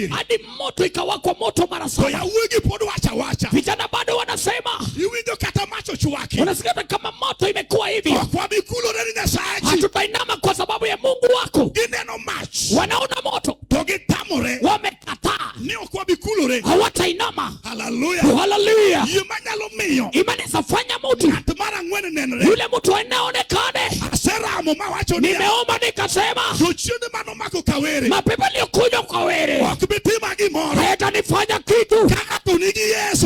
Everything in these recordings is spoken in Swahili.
hadi moto ikawakwa moto mara 7. Vijana bado wanasema, unasikia kama moto imekuwa hivi, hatutainama kwa sababu ya Mungu wako. Wanaona moto, wamekataa, hawatainama. Hallelujah. Imani zafanya mtu, yule mtu anaonekane. Nimeomba nikasema, mapepo yaliyokuja kwa wewe hayatanifanya kitu.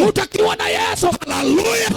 Utakiwa na Yesu. Hallelujah.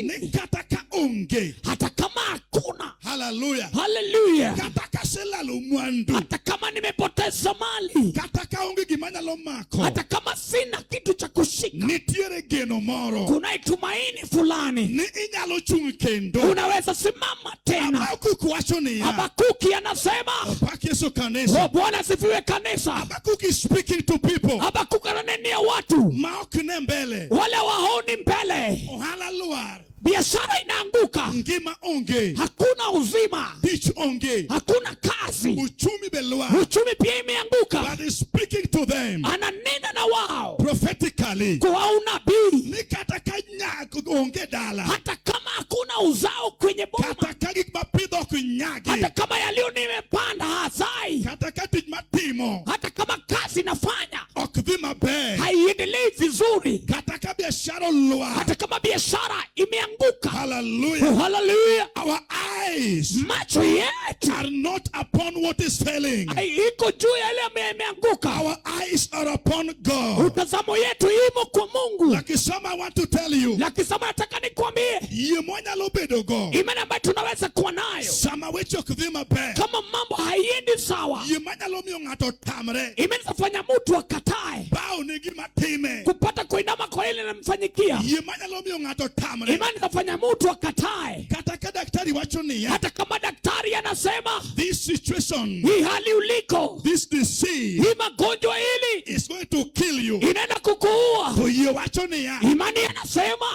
Nikataka onge, hata kama hakuna. Hallelujah. Hallelujah. Kataka selalo mwandu, hata kama nimepoteza mali, kataka onge gimanya lo mako, hata kama sina kitu cha kushika, nitiere geno moro, kuna tumaini fulani, ni inyalo chung kendo, unaweza simama tena. Habakuki wacho niya, Habakuki anasema, opaki Yesu kanisa, Bwana asifiwe kanisa. Habakuki is speaking to people, Habakuki ananenea watu maokne mbele, wale waoni mbele. Hallelujah. Biashara inaanguka, ngima onge, hakuna uzima, tich onge, hakuna kazi, uchumi belwa, uchumi pia imeanguka. but is speaking to them, ananena na wao prophetically, kwa unabii. nikataka nyago onge dala, hata kama hakuna uzao kwenye boma, kataka gikmapido kunyagi, hata kama yaliyo nimepanda hazai, kataka tich matimo, hata kama kazi nafanya okdhi maber, haiendelei vizuri, kataka biashara lwa, hata kama biashara imeanguka. Hallelujah. Hallelujah. Our eyes Macho yetu are not upon what is failing. iko juu ya ile imeanguka. Our eyes are upon God. Utazamo yetu imo kwa Mungu. Like some, I want to tell you, Lakini sasa nataka nikwambie, yemonya lo bedo go, imani ambayo tunaweza kuwa nayo sama wecho okdhi maber, kama mambo haiendi sawa, yemanya lo miyo ng'ato tamre, imeweza fanya mtu akatae bao ni gima time, kupata kuinama kwa ile inamfanyikia. yemanya lo miyo ng'ato tamre, Imani inafanya mtu akatae, kata ka daktari wacho niya, hata kama daktari anasema this situation, hii hali uliko, this disease hii magonjwa hili is going to kill you, inaenda kukuua. to ye wacho niya, Imani anasema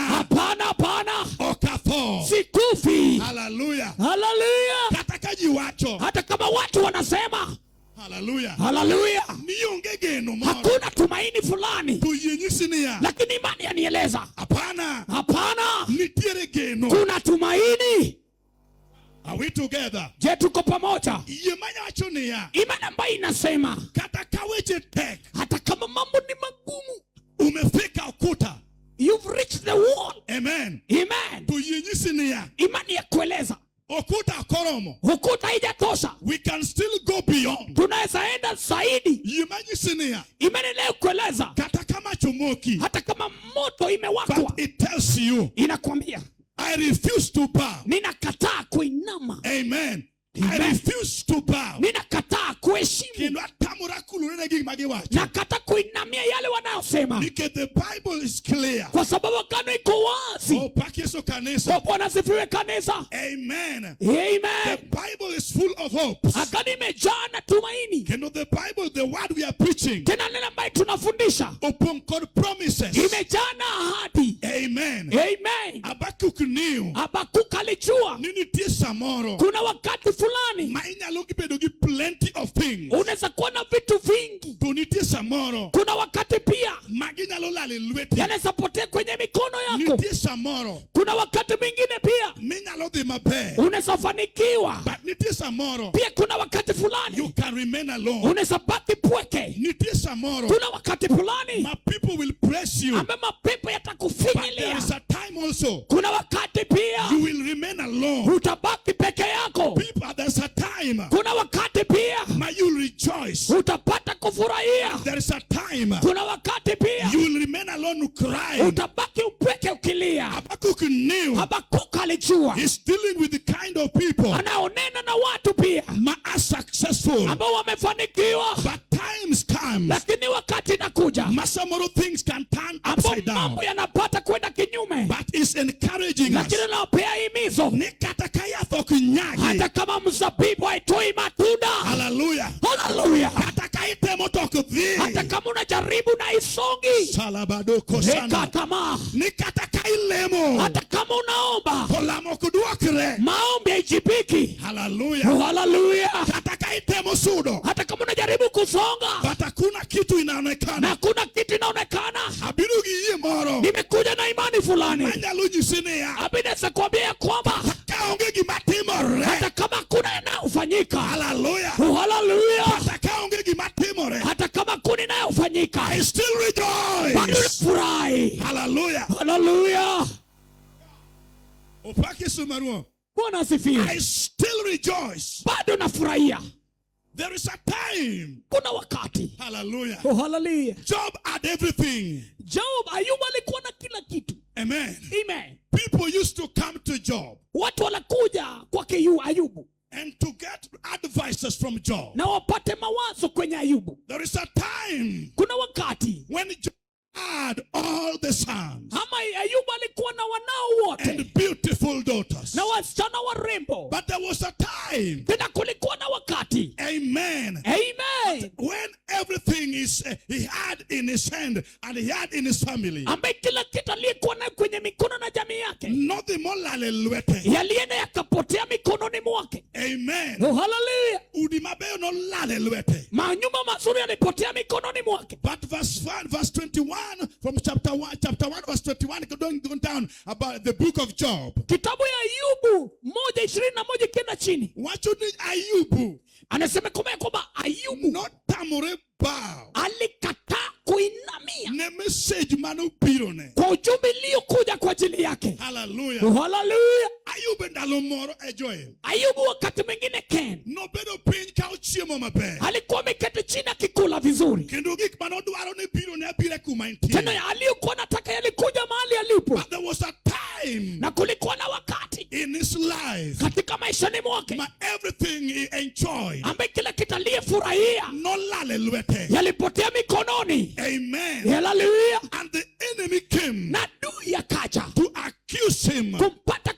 hapana, hapana, okatho. sikufi. Hallelujah. Hallelujah. Kata ka ji wacho, Hata kama watu wanasema hallelujah, hallelujah, nionge geno moro, hakuna tumaini fulani, to ye nyisi niya, lakini imani yanieleza hapana, hapana, nitiere geno. kuna tumaini. Are we together? Je, tuko pamoja? Yemanya wacho niya, Imani ambayo inasema kata ka weche tek, hata kama mambo ni magumu, umefika ukuta, you've reached the wall. amen, Amen. to ye nyisi niya, Imani ya kueleza okuta koromo, ukuta haijatosha, we can still go beyond. tunaweza enda zaidi. Yemanyisi niya, Imani inayokueleza kata kama chomoki, hata kama moto imewakwa, but it tells you, inakwambia I refuse to bow. ninakataa kuinama, Amen. I Amen. refuse to bow. ninakataa kuheshimu, Kendo atamora kulore gik magiwacho. nakata kuinamia yale wanayosema, Because the Bible is clear. kwa sababu agano iko wazi. Oh, paki Yesu kanisa. Bwana asifiwe kanisa. Amen. The Amen. Bible is full of hopes. Agano imejaa na tumaini. Kendo the Bible, the word we are preaching, Tena neno ambayo tunafundisha upon God promises. imejaa na ahadi. Amen. Amen. Habakkuk knew. Habakuki alijua Nini tie samoro. kuna wakati fulani Ma inyalo gibedo gi plenty of things. unaweza kuwa na vitu vingi, To nitie samoro. kuna wakati pia yanaweza potea kwenye mikono yako. Kuna wakati mwingine pia unaweza fanikiwa, pia kuna wakati fulani unaweza baki pweke. Kuna wakati fulani ambapo mapepo yatakufinyilia. Kuna wakati pia utabaki peke yako. Kuna wakati pia utapata kufurahia. Kuna wakati pia utabaki upweke ukilia. Habakkuk alijua anaonena na watu pia ambao wamefanikiwa, lakini wakati inakuja ambao mambo yanapata kwenda kinyume, lakini anawapea himizo. Hata kama mzabibu haitoi matunda, haleluya, hata kama unajaribu na isongi, hata kama unaomba maombi haijibiki, haleluya, hata kama unajaribu kusonga na kuna kitu inaonekana, nimekuja na imani fulani abineza kuambia kwamba hata kama kuna inayofanyika, haleluya, hata kama kuna inayofanyika, bado furahi, haleluya. Bwana asifiwe. I still rejoice. Bado nafurahia. There is a time. Kuna wakati. Hallelujah. Oh, hallelujah. Job had everything. Job, Ayubu alikuwa na kila kitu. Amen. Amen. People used to come to Job. Watu wanakuja kwake Ayubu. And to get advices from Job. Na wapate mawazo kwenye Ayubu. There is a time. Kuna wakati. When Job had all the sons. Ama Ayubu alikuwa na wanao wote. And beautiful daughters. Na wasichana warembo. But there was a time. Tena kulikuwa na wakati. Amen. Amen. When everything is he had in his hand and he had in his family. Ambaye kila kitu alikuwa nayo kwenye mikono na jamii yake. Nothing more lalelwete. Yalienda yakapotea mikononi mwake. Amen. Oh, hallelujah. Udimabeo no lalelwete. Manyumba mazuri yalipotea mikononi mwake. But verse 21 from chapter 1 verse 21 going down about the book of Job. Kitabu ya Ayubu 1:21 kenda chini. What should Ayubu? Anasema kwamba Ayubu not tamore bow. Alikataa kuinamia. Ne message manu birone. Kwa ujumbe uliokuja kwa ajili yake. Hallelujah. Oh, hallelujah. Ayubu ndalo moro ejoy. Ayubu wakati mwingine Ken. No bedo piny ka ochiemo maber. Alikuwa ameketi chini akikula vizuri. Kendo gik manodwaro ne birone abira kuma intie. Tena aliyokuwa anataka yalikuja mahali alipo. But there was a time. Na kulikuwa na wakati. In his life. Katika maishani mwake. Everything he enjoyed. Ambaye kila kitu aliyefurahia. No lalelwete. Yalipotea mikononi. Amen. Hallelujah. And the enemy came. Na adui akaja. To accuse him. Kumpata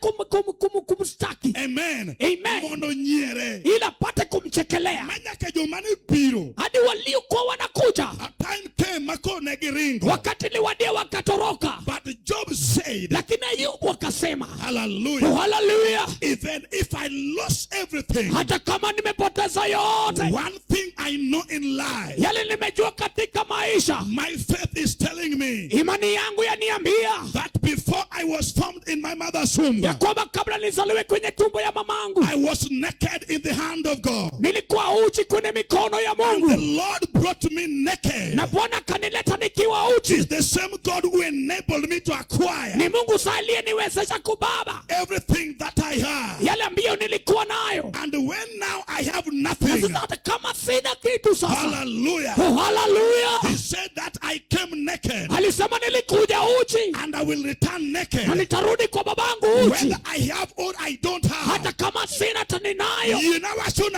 kumstaki. Amen. Amen. Mono nyere. Ila pate kumchekelea. Manyaka jomani biro. Hadi waliokuwa wanakuja. A time came mako negiringo. Wakati liwadia wakatoroka. But Job said. Lakini Ayubu akasema. Hallelujah. Oh, hallelujah. Even if I lost everything. Hata kama nimepoteza yote. One thing I know in life. Yale nimejua katika maisha. My faith is telling me. Imani yangu yaniambia. That before I was formed in my mother's womb. Ya kwamba kabla nizaliwe kwenye tumbo ya mamangu. I was naked in the hand of God. Nilikuwa uchi kwenye mikono ya Mungu. And the Lord brought me naked. Na Bwana kanileta nikiwa uchi. It's the same God who enabled me to acquire. Ni Mungu aliyeniwezesha kubaba. Everything that I have. Yale ambayo nilikuwa nayo. And when now I have nothing. Sasa kama sina kitu sasa. Hallelujah. Oh, hallelujah. He said that I came naked. Alisema nilikuja uchi. And I will return naked. Na nitarudi kwa babangu uchi. Whether I have or I don't have. Hata kama sina taninayo. You know what you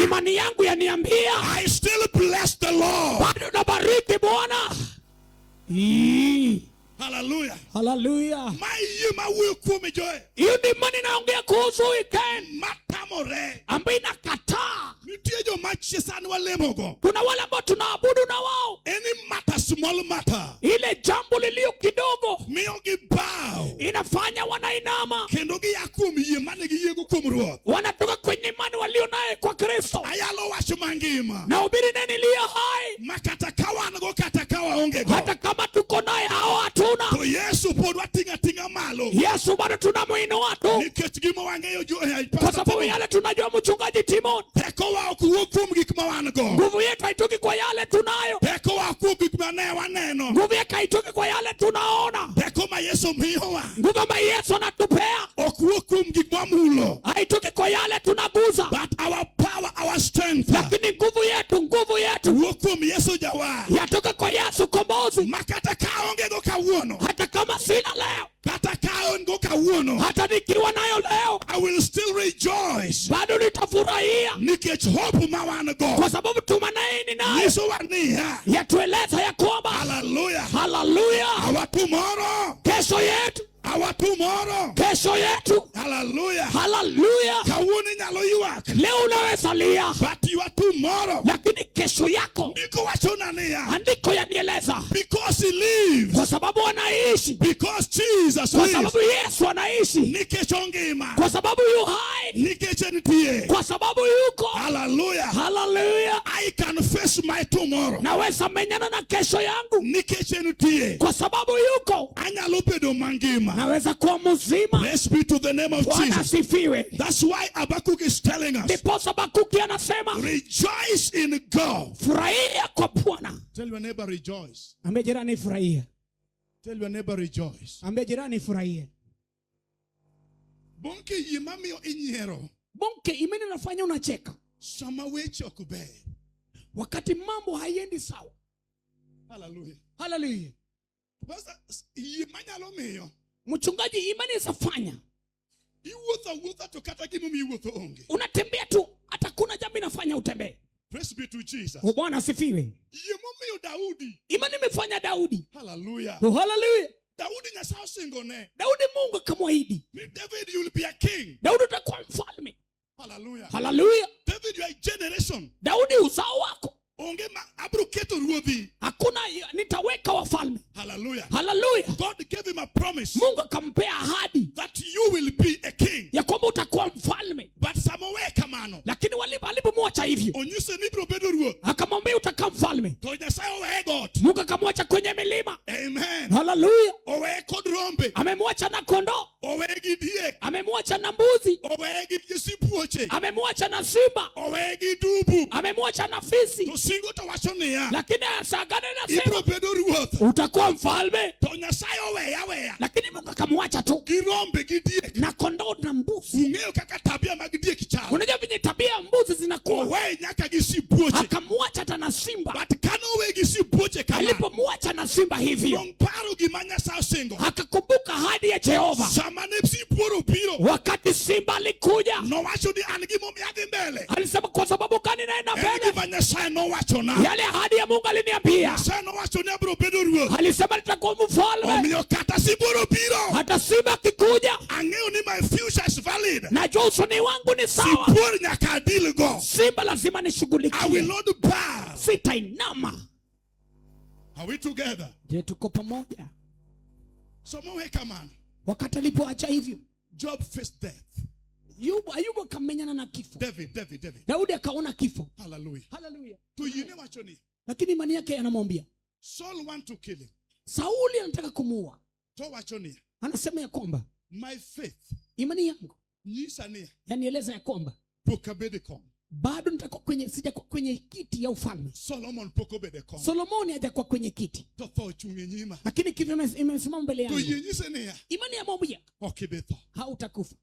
imani yangu yaniambia. I still bless the Lord. Bado nabariki Bwana. Hallelujah. Hallelujah. Hiyo ni imani naongea kuhusu weekend. Matamore. Ambayo inakataa. Nitiejo machi sana walemogo. Kuna wale ambao tunaabudu na wao. Any matter, small matter. Ile jambo lilio kidogo. Miogi bow. Inafanya wanainama. Kendogi yakumi yemane giyego kumruo. Wanatoka kwenye imani walio naye kwa Kristo. Ayalo washumangima. Na ubiri neni liya hai. Makatakawa nago katakawa ongego. Hata kama Yesu bado tunamuinua tu. Kwa sababu yale tunajua mchungaji Timon. Nguvu yetu haitoki kwa yale tunayo. Nguvu yetu haitoki kwa yale tunaona. Nguvu ambayo Yesu anatupea haitoki kwa yale tunaguza. But our power, our strength, lakini nguvu yetu yatoka kwa Yesu kombozi. Hata kama sina leo, hata nikiwa nayo leo, I will still rejoice. Bado nitafurahia. Kwa sababu tumaini nayo yatueleza ya kwamba hallelujah, our tomorrow, kesho yetu, our tomorrow, kesho yetu, hallelujah, hallelujah. Leo unaweza lia, but your tomorrow, lakini kesho yako andiko yanieleza, because he lives, kwa sababu anaishi, because Jesus lives, kwa sababu Yesu anaishi, kwa sababu yu hai, kwa sababu yuko, hallelujah, hallelujah. I can face my tomorrow, naweza menyana na kesho yangu, kwa sababu yuko, naweza kuwa mzima. Let's be to the name of Jesus. That's why Habakkuk is telling us, ndipo Habakkuk anasema, rejoice in God. Furahia kwa Bwana. Tell your neighbor rejoice. Ambie jirani furahia. Tell your neighbor rejoice. Ambie jirani furahia. Bonke yimamio inyero. Bonke imeni nafanya unacheka. Sama wecho kube. Wakati mambo haiendi sawa. Hallelujah. Hallelujah. Basta yimanya lo meyo. Mchungaji imani isafanya. Iwotha tokata kimu iwotha onge. Unatembea tu, hata kuna jambo inafanya utembee. Praise be to Jesus. Bwana asifiwe. Yimomeo Daudi. Imani imefanya Daudi. Hallelujah. Hallelujah. Daudi nyasao singone. Daudi Mungu akamwahidi. David, you will be a king. Daudi utakuwa mfalme. Hallelujah. Hallelujah. David, you are a generation. Daudi uzao wako. Abruketo ruodhi. Hakuna nitaweka wafalme. Hallelujah. Hallelujah. God gave him a promise. Mungu akampea ahadi that you will be a king. Ya kwamba utakuwa mfalme. But samoweka mano. Lakini walipomwacha hivyo. Onyuse ni brobedo ruoth. Akamwambia utakuwa mfalme. To Nyasaye owe God. Mungu akamwacha kwenye milima. Amen. Hallelujah. Owe kod rombe. Amemwacha na kondoo. Owe gi diek. Amemwacha na mbuzi. Owe gi sipuoche. Amemwacha na simba. Owe gi dubu. Amemwacha na fisi. To singo to wacho niya. Lakini asagane na sema. Ibrobedo ruoth. Utakuwa mfalme. To Nyasaye oweya. Lakini Mungu akamwacha tu. Gi rombe gi diek. Na kondoo na mbuzi. Ungeo kaka tabia mag diek chao. Unajua venye tabia mbuzi zinakuwa. Owe nyaka gi sipuoche. Akamwacha hata na simba. But kano owe gi sipuoche kama. Alipomwacha na simba hivyo. Paro gi Nyasaye singo. Akakumbuka ahadi ya Jehova. Samane sipuoro piro. Wakati simba alikuja. No wacho ni angi momiadhi mbele. Alisema kwa sababu gani naenda mbele? Nyasaye no wacho na. Yale ahadi ya Mungu aliniambia. Nyasaye no wacho ni abro bedo ruoth. Alisema nitakuwa mfalme. Omiyo kata sipuoro piro. Hata simba akikuja. Angeo ni my future is valid. Najua usoni wangu ni sawa. Sipuoro nyaka deal go. Simba lazima nishughulikie. I will not bow. Sitainama. Are we together? Je, tuko pamoja? Somoweka man. Wakati alipoacha hivyo, Job faced death. Ayubu akamenyana na kifo. David. Daudi akaona kifo. Hallelujah. Hallelujah. Tuyine wachoni. Lakini imani yake anamwambia. Saul want to kill him. Sauli anataka kumuua. To wachoni. Anasema ya kwamba my faith. Imani yangu. Nyisania. Yanieleza ya kwamba Pokabedekon. Bado nitakuwa sijakuwa kwenye kiti ya ufalme. Solomon pokobedekon. Solomoni hajakuwa kwenye kiti. Lakini kivyo imesimama mbele yangu. Imani ya mwambia. Hautakufa.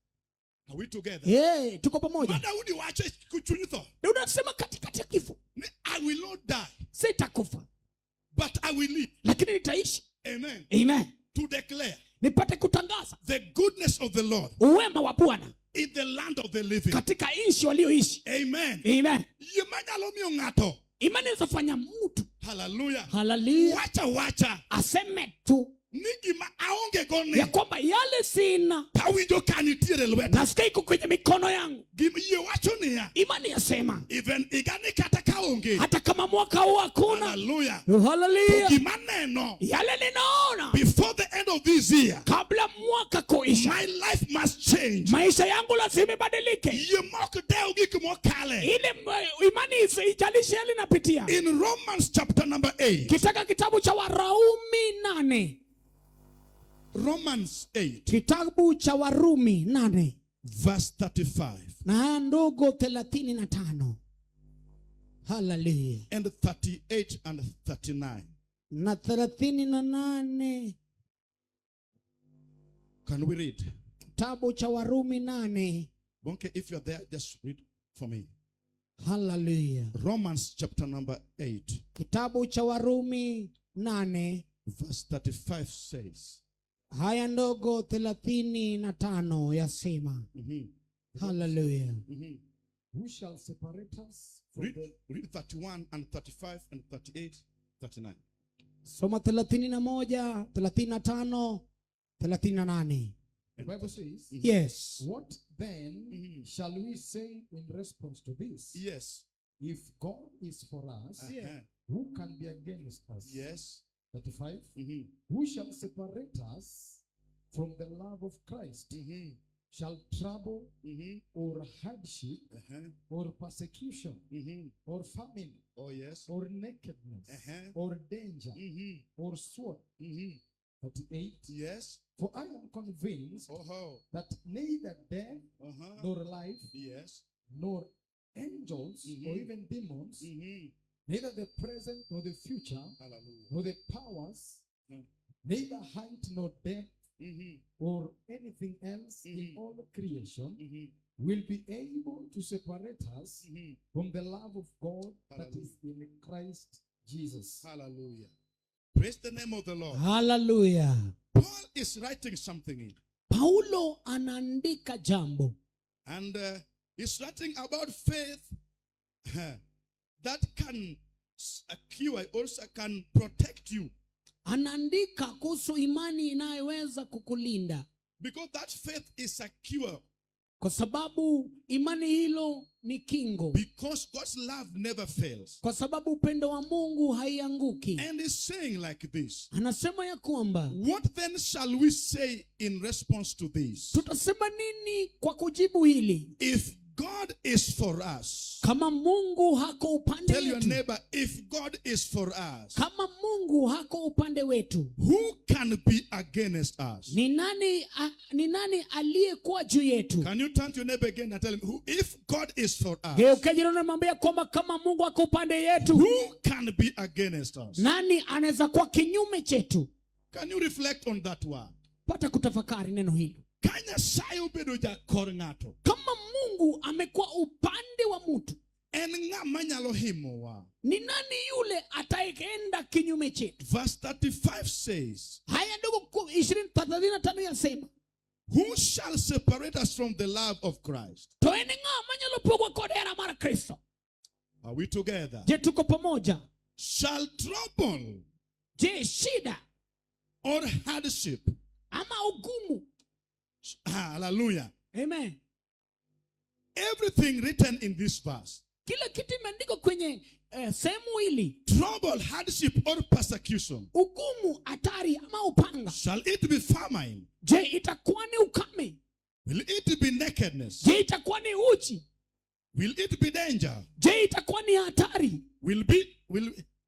Are we together? Hey, tuko pamoja. Daudi wache kuchunitho. Daudi anasema katikati ya kifo. I will not die. Sitakufa. But I will live. Lakini nitaishi. Amen. Amen. To declare. Nipate kutangaza. The goodness of the Lord. Uwema wa Bwana. In the land of the living. Katika nchi walioishi. Amen. Amen. Yemanyalo miyo ngato. Imani inafanya mtu. Hallelujah. Hallelujah. Wacha. Aseme tu. Nigima aonge gone. Ya kwamba yale sina. Tawijo kanitiere lweta. Nasikia iko kwenye mikono yangu. Ye wacho niya. Imani yasema. Even igani kata kaonge. Hata kama mwaka huu hakuna. Hallelujah. Hallelujah. Tukimaneno. Yale ninaona. Before the end of this year. Kabla mwaka kuisha. My life must change. Maisha yangu lazima ibadilike. Ye moko deo gikimo kale. Ile imani ijalishi yale napitia. In Romans chapter number 8. Kitaka kitabu cha Warumi 8. Romans 8. Kitabu cha Warumi 8. Verse 35. Na ndogo 35. Hallelujah. And 38 and 39. Na 38. Can we read? Kitabu cha Warumi 8. Okay, if you're there, just read for me. Hallelujah. Romans chapter number 8. Kitabu cha Warumi 8. Verse 35 says. Haya ndogo 35 yasema. Hallelujah. Who shall separate us from read 31 and 35 and 38, 39. Soma 31, 35, 38. The Bible says, yes. What then shall we say in response to this? Yes. If God is for us, who can be against us? Yes. 35. Who shall separate us from the love of Christ? Shall trouble or hardship or persecution or famine or nakedness or danger or sword? 38. Yes. For I am convinced that neither death nor life, nor angels or even demons, neither the present nor the future, nor the powers, neither height nor depth, or anything else in all creation will be able to separate us from the love of God that is in Christ Jesus. Hallelujah. Praise the name of the Lord. Hallelujah. Paul is writing something in. Paulo anaandika jambo. And he's writing about faith that can cure, also can protect you. Anaandika kuhusu imani inayoweza kukulinda. Because that faith is a cure. Kwa sababu imani hilo ni kingo. Because God's love never fails. Kwa sababu upendo wa Mungu haianguki. And he's saying like this. Anasema ya kwamba, what then shall we say in response to this? Tutasema nini kwa kujibu hili? If God is for us. Kama Mungu hako upande wetu. Tell your neighbor, if God is for us. Kama Mungu hako upande wetu. Who can be against us? Ni nani aliyekuwa juu yetu? Can you turn to your neighbor again and tell him, if God is for us? Geuka jirani na mwambie kwamba kama Mungu hako upande yetu. Who can be against us? Nani anaweza kuwa kinyume chetu? Can you reflect on that word? Pata kutafakari neno hilo. Kanya sayo bedo ja kornato. Kama Mungu amekuwa upande wa mtu. Enga manyalo himowa. Ni nani yule ataenda kinyume chetu? Verse 35 says. Haya ndugu 20:35 yasema. Who shall separate us from the love of Christ? Toeni nga manyalo pogwa kodera mara Kristo. Are we together? Je, tuko pamoja? Shall trouble. Je, shida or hardship. Ama ugumu. Hallelujah. Amen. Everything written in this verse. Kila kitu imeandikwa kwenye sehemu hili. Trouble, hardship or persecution. Ugumu, hatari ama upanga. Shall it be famine? Je, itakuwa ni ukame? Will it be nakedness? Je, itakuwa ni uchi? Will it be danger? Je, itakuwa ni hatari? Will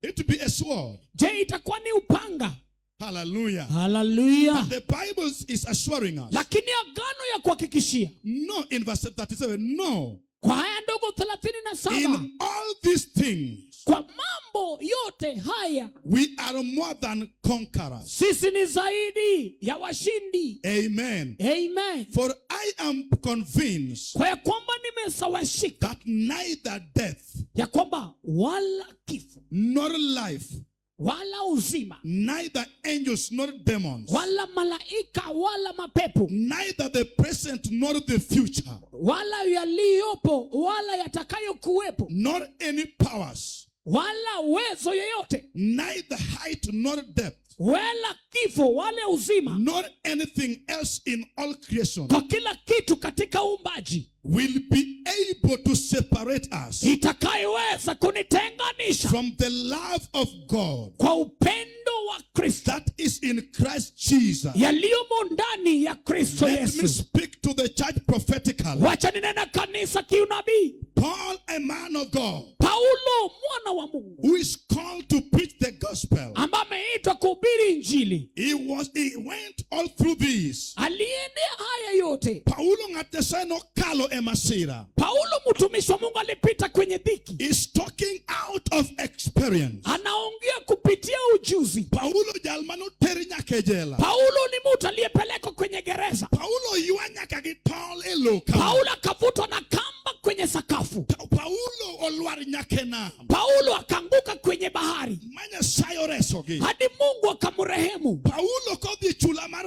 it be a sword? Je, itakuwa ni upanga? Hallelujah. Hallelujah. And the Bible is assuring us. Lakini agano ya kuhakikishia. No, in verse 37, no. Kwa haya ndogo 37. In all these things. Kwa mambo yote haya. We are more than conquerors. Sisi ni zaidi ya washindi. Amen. Amen. For I am convinced. Kwa kwamba nimesawashika. That neither death. Ya kwamba wala kifo. Nor life. Wala uzima. Neither angels nor demons. Wala malaika wala mapepo. Neither the present nor the future. Wala yaliyopo wala yatakayo kuwepo. Nor any powers. Wala uwezo yoyote. Neither height nor depth. Wala kifo wala uzima. Nor anything else in all creation. Kwa kila kitu katika uumbaji. Will be able to separate us. Itakayoweza kunitenganisha. From the love of God. Kwa upendo wa Kristo. That is in Christ Jesus. Yaliyomo ndani ya Kristo Yesu. Let me speak to the church prophetically. Wacha ninena kanisa kiunabii. Paul, a man of God. Paulo mwana wa Mungu. Who is called to preach the gospel. Ambaye aliitwa kuhubiri Injili. He went all through this. Aliendea haya yote. Paulo ngatesa no kalo emasira. Paulo mtumishi wa Mungu alipita kwenye dhiki. Is talking out of experience. Anaongea kupitia ujuzi. Paulo jalmano teri nyaka jela. Paulo ni mtu aliyepelekwa kwenye gereza. Paulo yuanya kagitol eloka. Paulo akavutwa na kamba kwenye sakafu. Paulo olwar nyakena. Paulo akaanguka kwenye bahari. Manya sayo resogi. Hadi Mungu akamrehemu. Paulo kodhi chula mar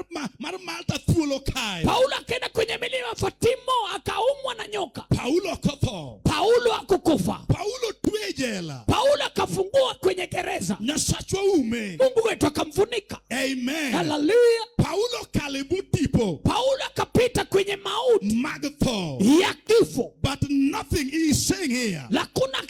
Malta thuolo kai. Paulo akaenda kwenye milima Fatimo akaumwa na nyoka. Paulo kotho. Paulo akukufa. Paulo tuejela. Paulo akafungua kwenye gereza. Nyasachwa ume. Mungu wetu akamfunika. Amen. Hallelujah. Paulo kalibu tipo. Paulo akapita kwenye mauti. Magtho. Ya kifo. But nothing he is saying here.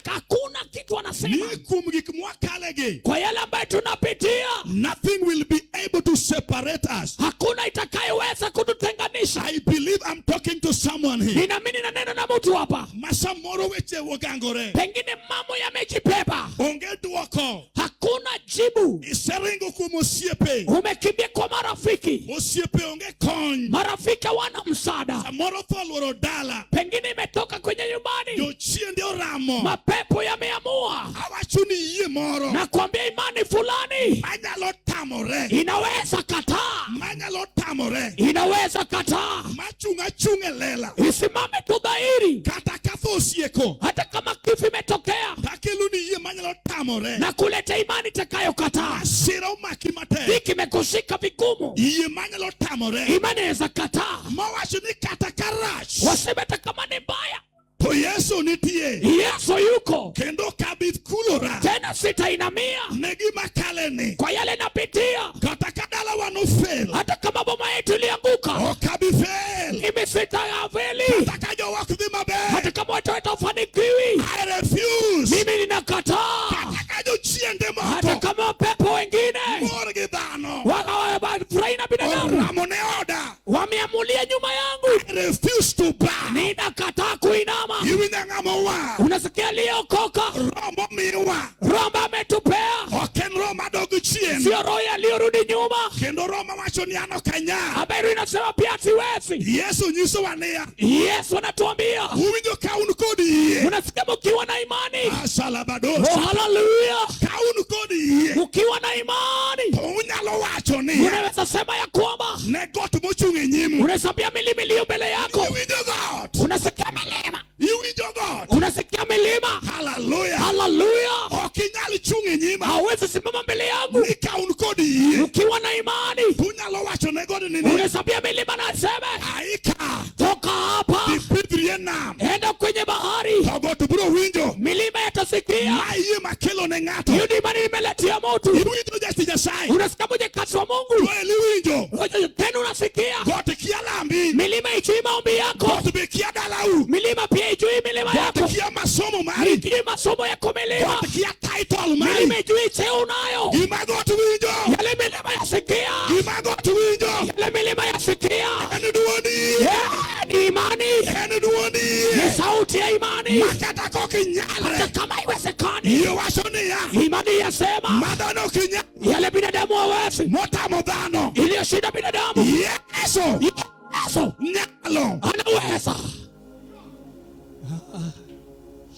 Hakuna kitu anasema. Ni kumgik mwakalege. Kwa yale ambayo tunapitia. Nothing will be able to separate us. Hakuna itakayoweza kututenganisha. I believe I'm talking to someone here. Ninaamini na neno na mtu hapa. Masamoro weche wogangore. Pengine mambo yamejibeba. Onge duoko. Hakuna jibu. Iseringo kumosiepe. Umekimbia kwa marafiki. Mosiepe onge kony. Marafiki wana msaada. Samoro tholworo dala. Pengine imetoka kwenye nyumbani. Jochie ndio ramo. Mapepo yameamua. Awachuni iye moro. Na kuambia imani fulani. Manyalo tamore. Inaweza kataa. Manyalo tamore. Inaweza kataa. Machunga lela. Isimame tu dhahiri. Kata katho sieko. Hata kama kifo imetokea. Takeluni iye manyalo tamore. Na kuleta imani itakayokataa. Asira umaki mate. Hiki imekushika vigumu. Iye manyalo tamore. Imani inaweza kataa. Mawachuni kata karash. Waseme hata kama ni mbaya. To Yesu nitie. Yesu yuko. Kendo kabith kulora. Tena sitainamia. Negi makaleni. Kwa yale napitia. Kata kadala wano fail. Hata kama boma yetu ilianguka. Okabi fail. Imi sitayafeli. Kata kajo wakudhi mabe. Hata kama watu watafanikiwi. I refuse. Mimi ninakataa. Kata kajo chiende moko. Hata kama pepo wengine. Morgi dhano. Wakawafurahi na binadamu. Ramone oda. Wameamulia nyuma yangu. I refuse to bow. Ninakataa kuinama. Iwina ngamowa. Unasikia aliyeokoka. Rombo miwa. Rombo ametupea. Oken Roma dogu chien. Sio roho aliyorudi nyuma. Kendo Roma wacho ni ano kanya. Habari inasema pia siwezi. Yesu nyiso wania. Yesu anatuambia. Uwinjo kaunu kodi iye. Unasikia mkiwa na imani. Asalabados. Oh, hallelujah. Kaunu kodi iye. Ukiwa na imani. Unyalo wacho ni. Unaweza sema ya kwamba. Ne got mochunge nyimu. Unasambia milima iliyo mbele yako. Uwinjo God. Unasikia milima. Uwinjo God. Unasikia milima. Hallelujah. Hallelujah. Okinyali chunge nyima. Hawezi simama mbele yangu. Ni kaunu kodi iye. Ukiwa na imani. Unyalo wacho ne God nini. Unasambia milima na seme. Aika. Toka hapa. Dipidrie nam. Enda kwenye bahari. Togoto bro winjo. Milima yatasikia. Maiye makelo ne ngato. Hiyo ni imani imeletea mtu. Uwinjo jasti jasai. Unasikia mwenye kasi wa Mungu. Kweli winjo. Tena unasikia. Gote kia lambi. Milima ijui maombi yako. Gote bekia dalau. Milima pia ijui milima yako. Gote kia masomo mari. Ijui masomo yako milima. Gote kia title mari. Milima ijui cheo unayo. Ima gote winjo. Yale milima yasikia. Ima gote winjo. Yale milima yasikia. Ene duoni. Yeah, ni imani. Ene duoni. Ni sauti ya imani. Makata koki nyale. Hata kama iwezekani. Iyo wasoni ya. Imani yasema. Madano kinya. Yale binadamu hawezi. Motamo dhano. Iliyoshinda binadamu. Yesu. Yesu. Nyalo. Anaweza.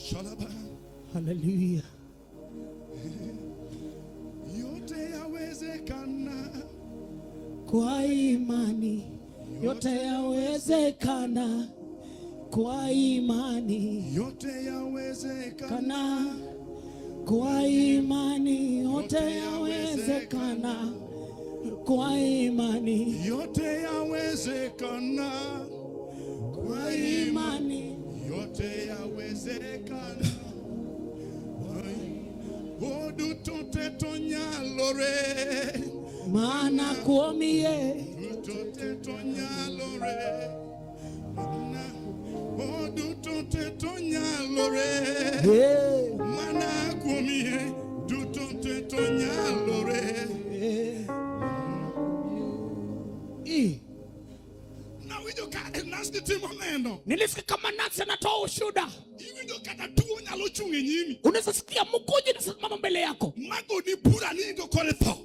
Shalaba. Hallelujah. Yote yawezekana. Kwa imani yote yawezekana. Kwa imani Yote yawezekana. kana. Kwa imani yote yawezekana. Kwa imani Yote yawezekana. kwa imani Yote yawezekana. Odu tote tonyalore. maana kuomie Tote tonyalore. Odu tote tonyalore. Mana kuomie. Du tote tonyalore. Na wijo ka nasti timo neno. nilisikia kama Nancy anatoa ushuhuda. Iwijo kata tuo nyalo chunge nyimi. Unaweza sikia mkoje na simama mbele yako. Mago ni bura ni ndo kore tho.